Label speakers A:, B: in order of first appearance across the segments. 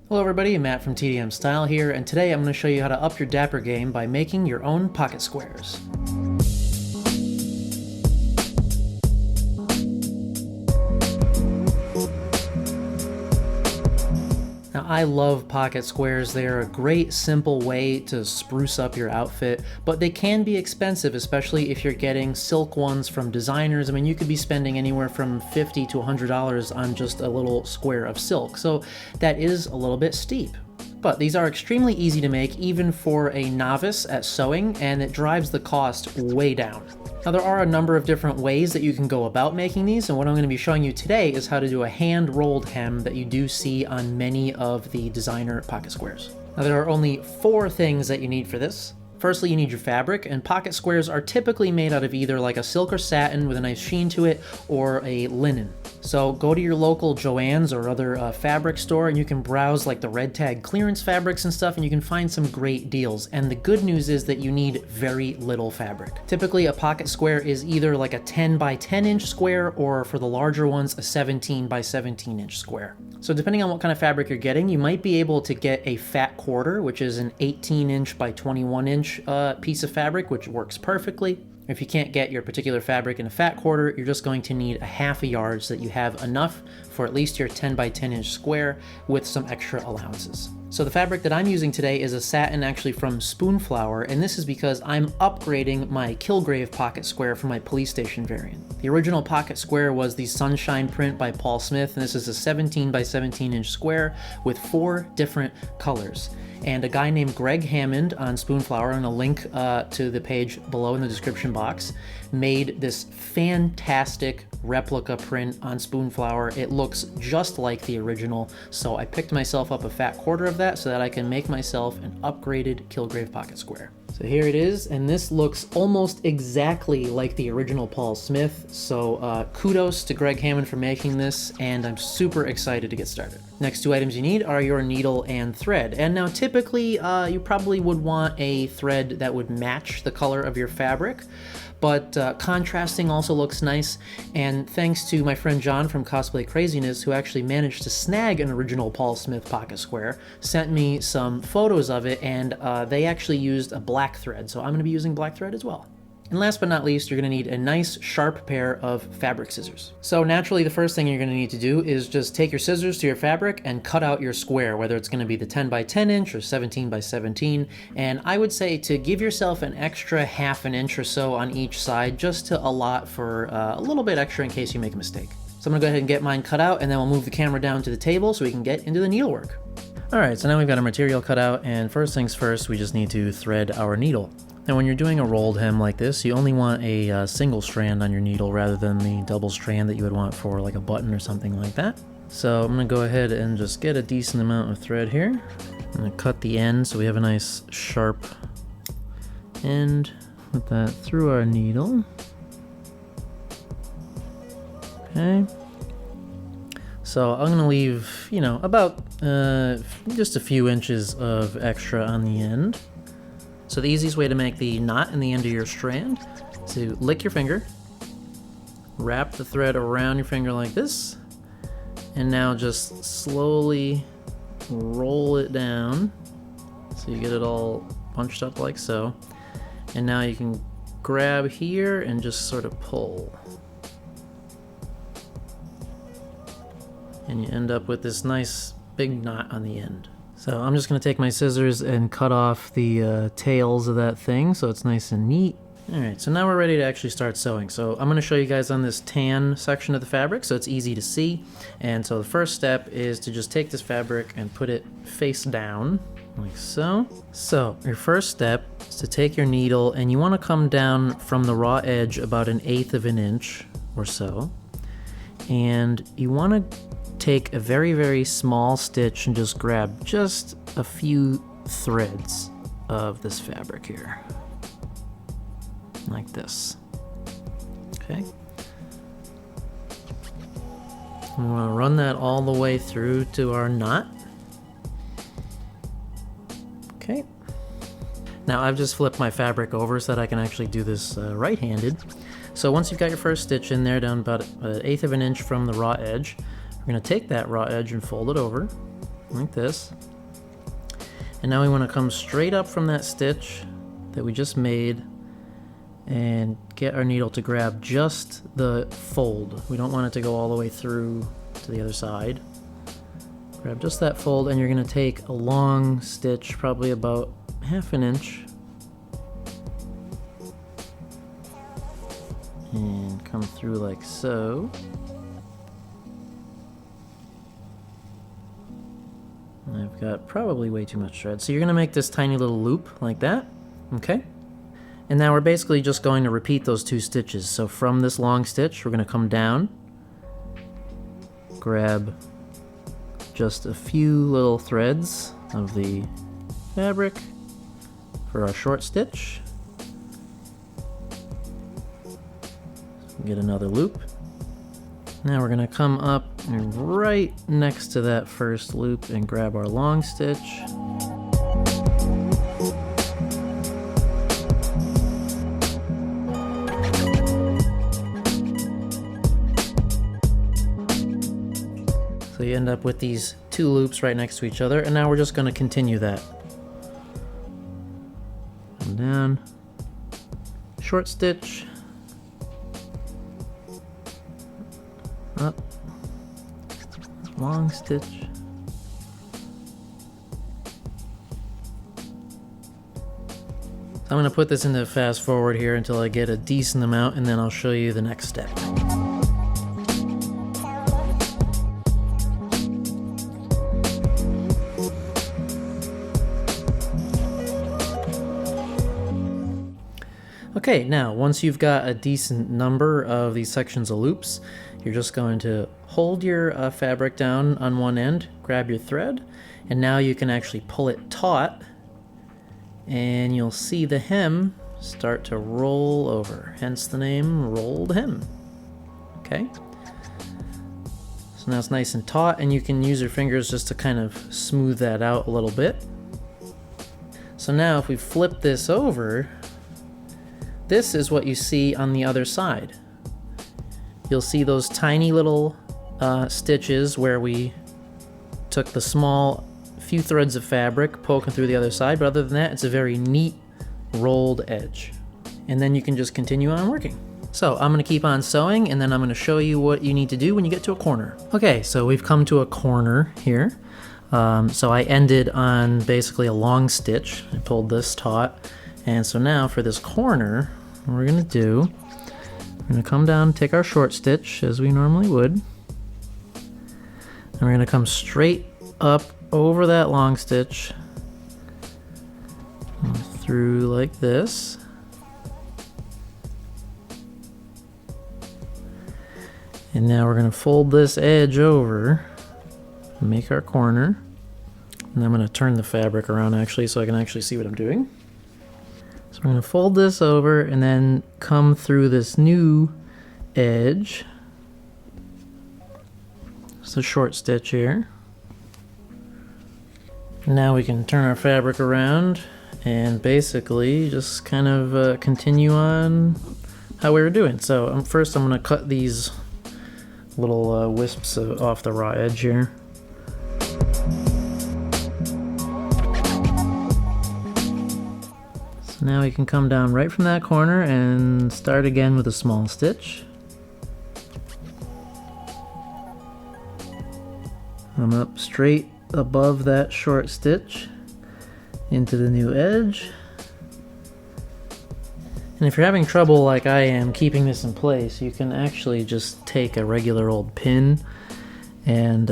A: Hello everybody, Matt from TDM Style here, and today I'm going to show you how to up your Dapper game by making your own pocket squares. Now, I love pocket squares. They're a great, simple way to spruce up your outfit, but they can be expensive, especially if you're getting silk ones from designers. I mean, you could be spending anywhere from $50 to $100 on just a little square of silk, so that is a little bit steep. But these are extremely easy to make, even for a novice at sewing, and it drives the cost way down. Now, there are a number of different ways that you can go about making these, and what I'm going to be showing you today is how to do a hand-rolled hem that you do see on many of the designer pocket squares. Now, there are only 4 things that you need for this. Firstly, you need your fabric, and pocket squares are typically made out of either like a silk or satin with a nice sheen to it, or a linen. So go to your local Joann's or other fabric store, and you can browse like the red tag clearance fabrics and stuff, and you can find some great deals. And the good news is that you need very little fabric. Typically, a pocket square is either like a 10 by 10 inch square, or for the larger ones, a 17 by 17 inch square. So depending on what kind of fabric you're getting, you might be able to get a fat quarter, which is an 18 inch by 21 inch piece of fabric, which works perfectly. If you can't get your particular fabric in a fat quarter, you're just going to need a half a yard so that you have enough for at least your 10 by 10 inch square with some extra allowances. So the fabric that I'm using today is a satin actually from Spoonflower, and this is because I'm upgrading my Kilgrave pocket square for my police station variant. The original pocket square was the Sunshine print by Paul Smith, and this is a 17 by 17 inch square with 4 different colors. And a guy named Greg Hammond on Spoonflower, and a link to the page below in the description box, made this fantastic replica print on Spoonflower. It looks just like the original, so I picked myself up a fat quarter of that so that I can make myself an upgraded Kilgrave pocket square. So here it is, and this looks almost exactly like the original Paul Smith, so kudos to Greg Hammond for making this, and I'm super excited to get started. Next 2 items you need are your needle and thread, and now typically you probably would want a thread that would match the color of your fabric, but contrasting also looks nice, and thanks to my friend John from Cosplay Craziness, who actually managed to snag an original Paul Smith pocket square, sent me some photos of it, and they actually used a black thread, so I'm going to be using black thread as well. And last but not least, you're going to need a nice sharp pair of fabric scissors. So naturally, the first thing you're going to need to do is just take your scissors to your fabric and cut out your square, whether it's going to be the 10 by 10 inch or 17 by 17. And I would say to give yourself an extra half an inch or so on each side, just to allot for a little bit extra in case you make a mistake. So I'm going to go ahead and get mine cut out, and then we'll move the camera down to the table so we can get into the needlework. All right, so now we've got our material cut out, and first things first, we just need to thread our needle. Now when you're doing a rolled hem like this, you only want a single strand on your needle rather than the double strand that you would want for like a button or something like that. So I'm going to go ahead and just get a decent amount of thread here. I'm going to cut the end so we have a nice sharp end. Put that through our needle. Okay. So I'm going to leave, about just a few inches of extra on the end. So the easiest way to make the knot in the end of your strand is to lick your finger, wrap the thread around your finger like this, and now just slowly roll it down so you get it all bunched up like so. And now you can grab here and just sort of pull. And you end up with this nice big knot on the end. So I'm just going to take my scissors and cut off the tails of that thing so it's nice and neat. Alright, so now we're ready to actually start sewing. So I'm going to show you guys on this tan section of the fabric so it's easy to see. And so the first step is to just take this fabric and put it face down, like so. So your first step is to take your needle, and you want to come down from the raw edge about 1/8 of an inch or so. And you want to take a very, very small stitch and just grab just a few threads of this fabric here. Like this. Okay. We want to run that all the way through to our knot. Okay. Now I've just flipped my fabric over so that I can actually do this right-handed. So once you've got your first stitch in there down about 1/8 of an inch from the raw edge, we're going to take that raw edge and fold it over. like this. And now we want to come straight up from that stitch that we just made and get our needle to grab just the fold. We don't want it to go all the way through to the other side. Grab just that fold, and you're going to take a long stitch, probably about 1/2 inch, and come through like so. And I've got probably way too much thread. So you're going to make this tiny little loop like that, okay? And now we're basically just going to repeat those 2 stitches. So from this long stitch, we're going to come down, grab just a few little threads of the fabric for our short stitch. Get another loop. Now we're going to come up and right next to that first loop and grab our long stitch. So you end up with these 2 loops right next to each other, and now we're just going to continue that. Come down, short stitch, up, long stitch, I'm going to put this into fast forward here until I get a decent amount, and then I'll show you the next step. Okay, now once you've got a decent number of these sections of loops, you're just going to hold your fabric down on one end, grab your thread, and now you can actually pull it taut, and you'll see the hem start to roll over, hence the name rolled hem. Okay, so now it's nice and taut, and you can use your fingers just to kind of smooth that out a little bit. So now if we flip this over, this is what you see on the other side. You'll see those tiny little stitches where we took the small few threads of fabric poking through the other side, but other than that, it's a very neat rolled edge. And then you can just continue on working. So I'm going to keep on sewing, and then I'm going to show you what you need to do when you get to a corner. Okay, so we've come to a corner here. So I ended on basically a long stitch. I pulled this taut. And so now for this corner, what we're going to do, we're going to come down, take our short stitch as we normally would. And we're going to come straight up over that long stitch through like this. And now we're going to fold this edge over, make our corner. And I'm going to turn the fabric around actually so I can actually see what I'm doing. So we're going to fold this over and then come through this new edge. It's a short stitch here. Now we can turn our fabric around and basically just kind of continue on how we were doing. So first I'm going to cut these little wisps off the raw edge here. Now we can come down right from that corner and start again with a small stitch. I'm up straight above that short stitch into the new edge. And if you're having trouble like I am keeping this in place, you can actually just take a regular old pin and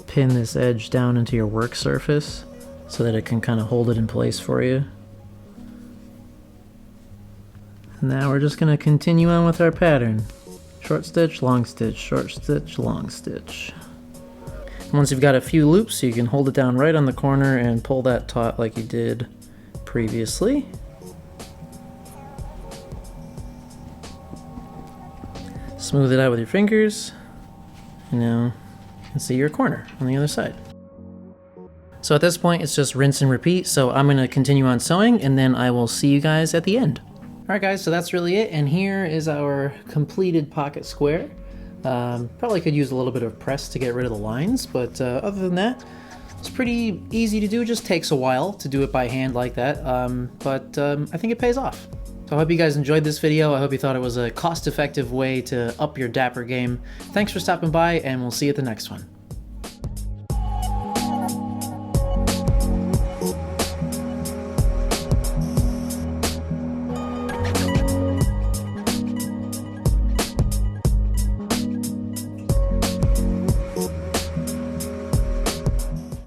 A: pin this edge down into your work surface so that it can kind of hold it in place for you. Now we're just going to continue on with our pattern. Short stitch, long stitch, short stitch, long stitch. And once you've got a few loops, you can hold it down right on the corner and pull that taut like you did previously. Smooth it out with your fingers. And now you can see your corner on the other side. So at this point, it's just rinse and repeat. So I'm going to continue on sewing, and then I will see you guys at the end. Alright guys, so that's really it, and here is our completed pocket square. Probably could use a little bit of press to get rid of the lines, but other than that, it's pretty easy to do. It just takes a while to do it by hand like that, but I think it pays off. So I hope you guys enjoyed this video. I hope you thought it was a cost-effective way to up your Dapper game. Thanks for stopping by, and we'll see you at the next one.